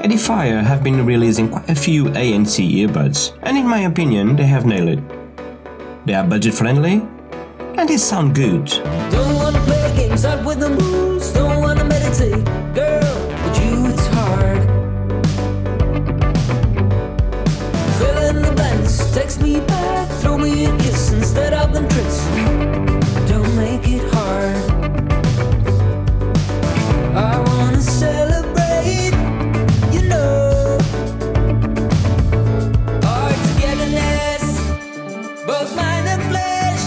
Edifier have been releasing quite a few ANC earbuds, and in my opinion they have nailed it. They are budget friendly and they sound good. Don't wanna play games out with the moves, don't wanna meditate, girl, with you it's hard. Fill in the blanks, text me back, throw me a kiss instead of them tricks. Don't make it hard. I wanna celebrate, you know, our togetherness, both mind and flesh.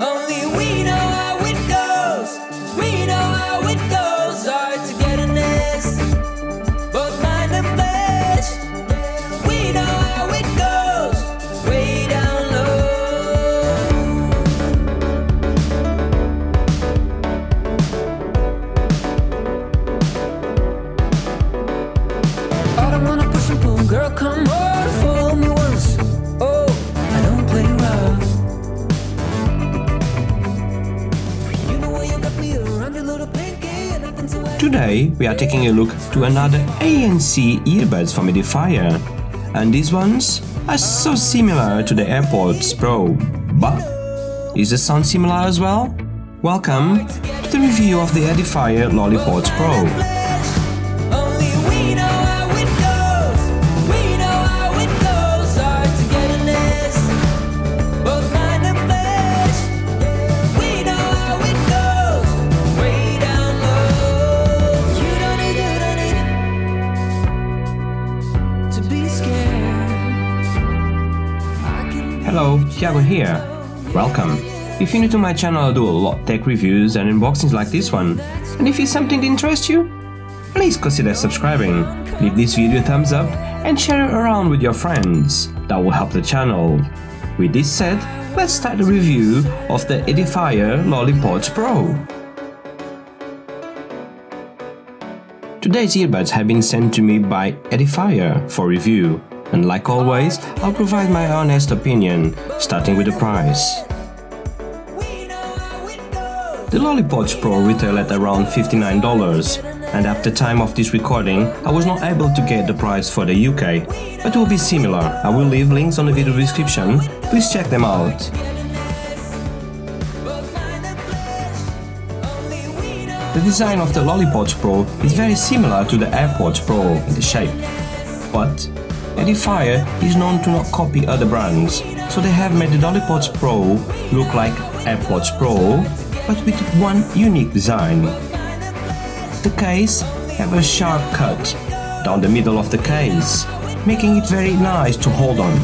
Only we know how it goes. We know how it goes. Our togetherness, both mind and flesh. We know how it goes. Way down low. I don't wanna push and pull, girl. Come on, follow me once. Oh, I don't play rough. Today we are taking a look to another ANC earbuds from Edifier, and these ones are so similar to the AirPods Pro, but is the sound similar as well? Welcome to the review of the Edifier Lolli Pods Pro. Hello, Thiago here. Welcome. If you're new to my channel, I do a lot of tech reviews and unboxings like this one. And if it's something that interests you, please consider subscribing. Leave this video a thumbs up and share it around with your friends. That will help the channel. With this said, let's start the review of the Edifier Lolli Pods Pro. Today's earbuds have been sent to me by Edifier for review. And like always, I'll provide my honest opinion, starting with the price. The Lolli Pods Pro retail at around $59, and at the time of this recording, I was not able to get the price for the UK, but it will be similar. I will leave links on the video description, please check them out. The design of the Lolli Pods Pro is very similar to the AirPods Pro in the shape, but Edifier is known to not copy other brands, so they have made the Lolli Pods Pro look like AirPods Pro, but with one unique design. The case have a sharp cut down the middle of the case, making it very nice to hold on.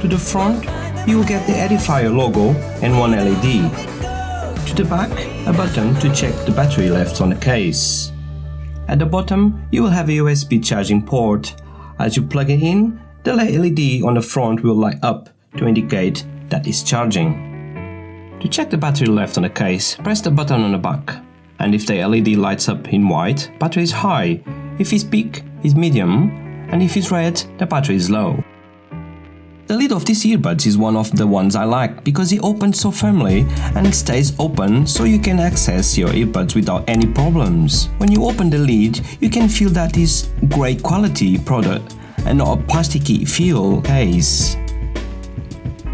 To the front, you will get the Edifier logo and one LED. To the back, a button to check the battery left on the case. At the bottom, you will have a USB charging port. As you plug it in, the LED on the front will light up to indicate that it's charging. To check the battery left on the case, press the button on the back, and if the LED lights up in white, battery is high, if it's pink, it's medium, and if it's red, the battery is low. The lid of this earbuds is one of the ones I like because it opens so firmly and it stays open so you can access your earbuds without any problems. When you open the lid, you can feel that it's great quality product and not a plasticky feel case.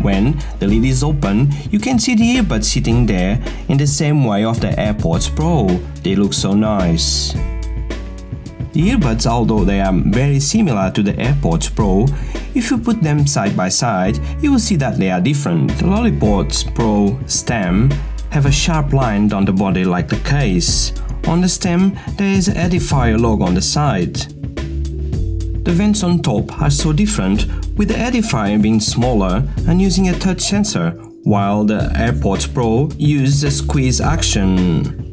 When the lid is open, you can see the earbuds sitting there in the same way of the AirPods Pro. They look so nice. The earbuds, although they are very similar to the AirPods Pro, if you put them side by side, you will see that they are different. The Lolli Pods Pro stem have a sharp line down the body like the case. On the stem, there is an Edifier logo on the side. The vents on top are so different, with the Edifier being smaller and using a touch sensor, while the AirPods Pro uses a squeeze action.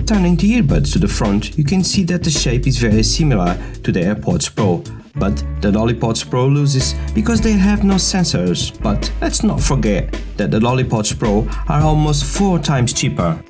Turning the earbuds to the front, you can see that the shape is very similar to the AirPods Pro, but the Lolli Pods Pro loses because they have no sensors. But let's not forget that the Lolli Pods Pro are almost 4 times cheaper.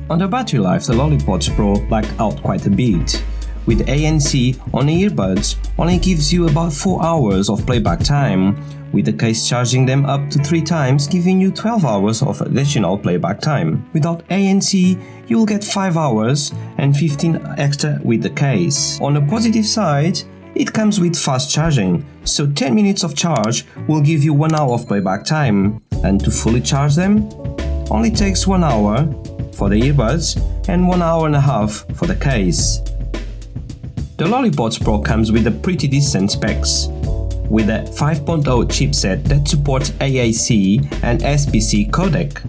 On the battery life, the Lolli Pods Pro lagged out quite a bit. With ANC on the earbuds only gives you about 4 hours of playback time, with the case charging them up to 3 times, giving you 12 hours of additional playback time. Without ANC, you will get 5 hours and 15 extra with the case. On the positive side, it comes with fast charging, so 10 minutes of charge will give you 1 hour of playback time, and to fully charge them, only takes 1 hour for the earbuds and 1 hour and a half for the case. The Lolli Pods Pro comes with a pretty decent specs, with a 5.0 chipset that supports AAC and SPC codec.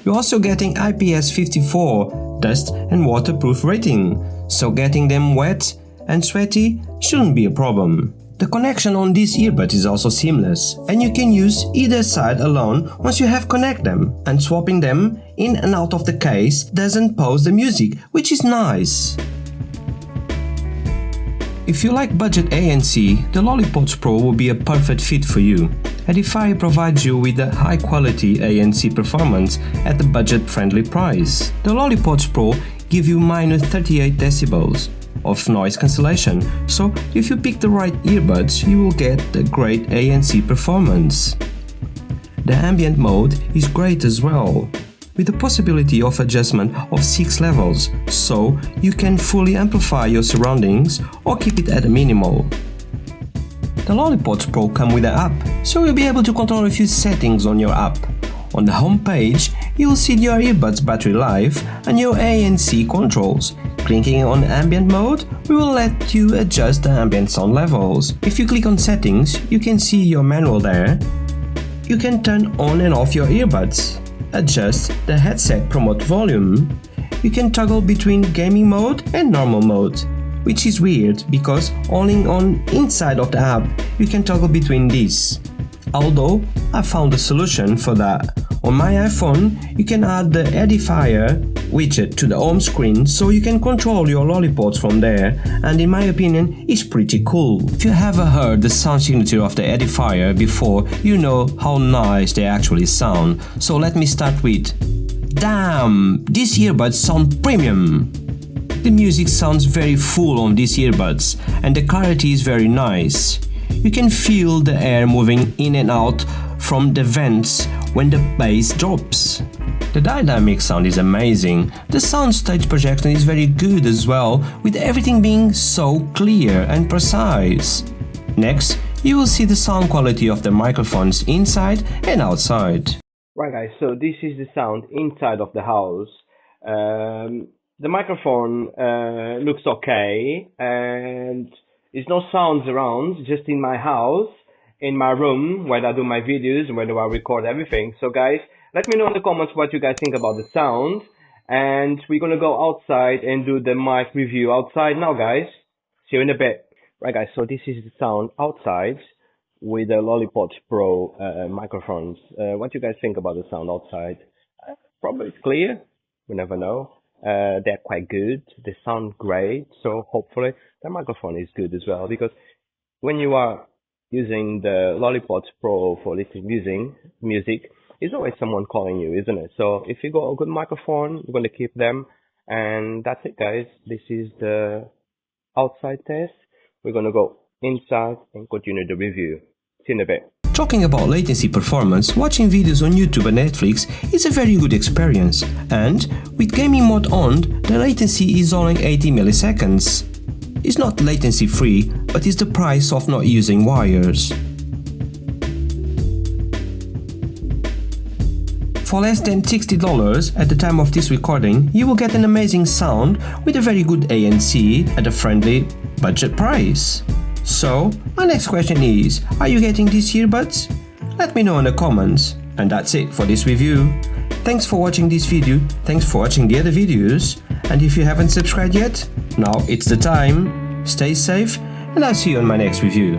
You're also getting IPS54 dust and waterproof rating, so getting them wet and sweaty shouldn't be a problem. The connection on this earbud is also seamless, and you can use either side alone once you have connected them, and swapping them in and out of the case doesn't pause the music, which is nice. If you like budget ANC, the Lolli Pods Pro will be a perfect fit for you. Edifier provides you with a high quality ANC performance at a budget friendly price. The Lolli Pods Pro give you minus 38 decibels of noise cancellation, so if you pick the right earbuds you will get the great ANC performance. The ambient mode is great as well, with the possibility of adjustment of 6 levels, so you can fully amplify your surroundings or keep it at a minimal. The Lolli Pods Pro come with an app, so you'll be able to control a few settings on your app. On the home page, you'll see your earbuds battery life and your ANC controls. Clicking on ambient mode, we will let you adjust the ambient sound levels. If you click on settings, you can see your manual there. You can turn on and off your earbuds, adjust the headset promote volume. You can toggle between gaming mode and normal mode, which is weird because only on inside of the app you can toggle between these. Although I found a solution for that. On my iPhone, you can add the Edifier widget to the home screen so you can control your Lolli Pods from there, and in my opinion it's pretty cool. If you haven't heard the sound signature of the Edifier before, you know how nice they actually sound, so let me start with damn, these earbuds sound premium! The music sounds very full on these earbuds and the clarity is very nice. You can feel the air moving in and out from the vents when the bass drops. The dynamic sound is amazing. The soundstage projection is very good as well, with everything being so clear and precise. Next, you will see the sound quality of the microphones inside and outside. Right guys, so this is the sound inside of the house. The microphone looks okay, and there's no sounds around, just in my house, in my room, where I do my videos and where I record everything. So guys, let me know in the comments what you guys think about the sound, and we're gonna go outside and do the mic review outside now guys. See you in a bit. Right guys, so this is the sound outside with the Lolli Pods Pro microphones. What do you guys think about the sound outside? Probably it's clear, we never know. They're quite good, they sound great, so hopefully the microphone is good as well, because when you are using the Lolli Pods Pro for listening music, there's always someone calling you, isn't it? So if you got a good microphone, you're going to keep them, and that's it guys. This is the outside test. We're going to go inside and continue the review. See you in a bit. Talking about latency performance, watching videos on YouTube and Netflix is a very good experience, and with gaming mode on, the latency is only 80 milliseconds. It's not latency free, but it's the price of not using wires. For less than $60 at the time of this recording, you will get an amazing sound with a very good ANC at a friendly budget price. So, my next question is, are you getting these earbuds? Let me know in the comments. And that's it for this review. Thanks for watching this video, thanks for watching the other videos, and if you haven't subscribed yet, now it's the time. Stay safe, and I'll see you on my next review.